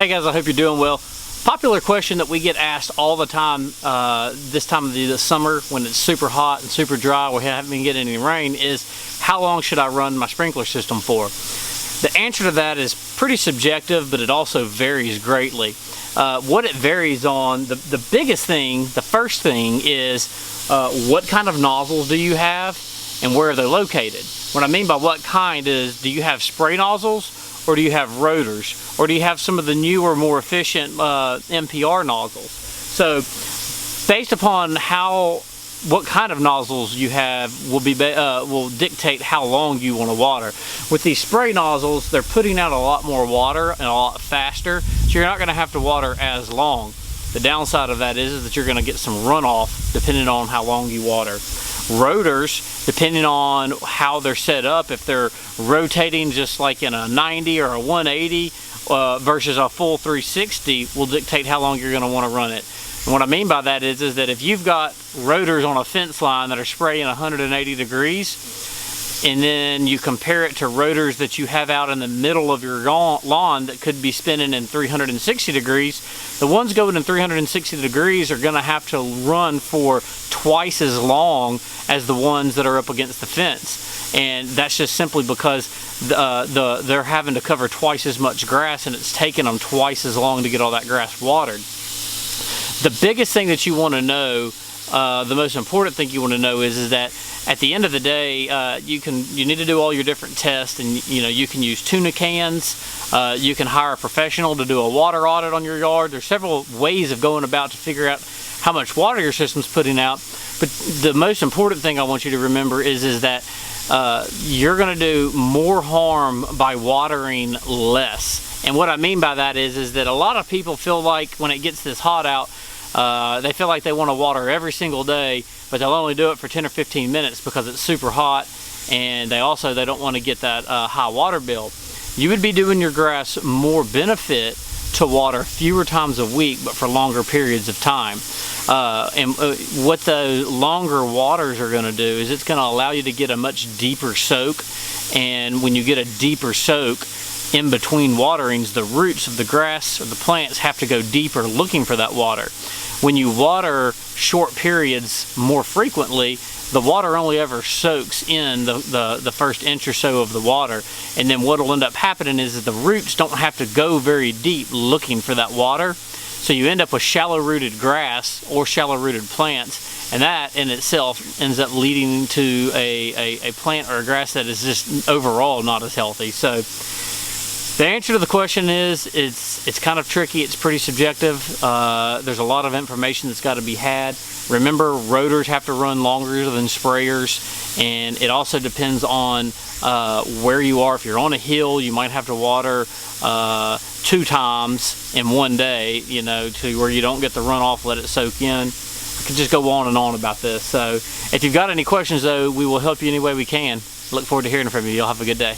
Hey guys, I hope you're doing well. Popular question that we get asked all the time this time of the summer when it's super hot and super dry, we haven't been getting any rain, is how long should I run my sprinkler system for? The answer to that is pretty subjective, but it also varies greatly. What it varies on, the biggest thing, the first thing is what kind of nozzles do you have and where are they located? What I mean by what kind is, do you have spray nozzles or do you have rotors? Or do you have some of the newer, more efficient MPR nozzles? So based upon what kind of nozzles you have will dictate how long you want to water. With these spray nozzles, they're putting out a lot more water and a lot faster, so you're not going to have to water as long. The downside of that is that you're going to get some runoff depending on how long you water. Rotors, depending on how they're set up, if they're rotating just like in a 90 or a 180 versus a full 360, will dictate how long you're going to want to run it. And what I mean by that is that if you've got rotors on a fence line that are spraying 180 degrees, and then you compare it to rotors that you have out in the middle of your lawn that could be spinning in 360 degrees, the ones going in 360 degrees are going to have to run for twice as long as the ones that are up against the fence. And that's just simply because they're having to cover twice as much grass, and it's taking them twice as long to get all that grass watered. The biggest thing that you want to know, the most important thing you want to know is that at the end of the day, you need to do all your different tests, and you can use tuna cans, you can hire a professional to do a water audit on your yard. There's several ways of going about to figure out how much water your system's putting out. But the most important thing I want you to remember is that you're going to do more harm by watering less. And what I mean by that is that a lot of people feel like when it gets this hot out, they feel like they want to water every single day, but they'll only do it for 10 or 15 minutes because it's super hot, and they don't want to get that high water bill. You would be doing your grass more benefit to water fewer times a week, but for longer periods of time. What the longer waters are going to do is it's going to allow you to get a much deeper soak, and when you get a deeper soak in between waterings, the roots of the grass or the plants have to go deeper looking for that water. When you water short periods more frequently, the water only ever soaks in the first inch or so of the water, and then what will end up happening is that the roots don't have to go very deep looking for that water, so you end up with shallow rooted grass or shallow rooted plants, and that in itself ends up leading to a plant or a grass that is just overall not as healthy. So the answer to the question is, it's kind of tricky, it's pretty subjective. There's a lot of information that's got to be had. Remember, rotors have to run longer than sprayers, and it also depends on where you are. If you're on a hill, you might have to water 2 times in one day, to where you don't get the runoff, let it soak in. I could just go on and on about this. So if you've got any questions though, we will help you any way we can. Look forward to hearing from you. Y'all have a good day.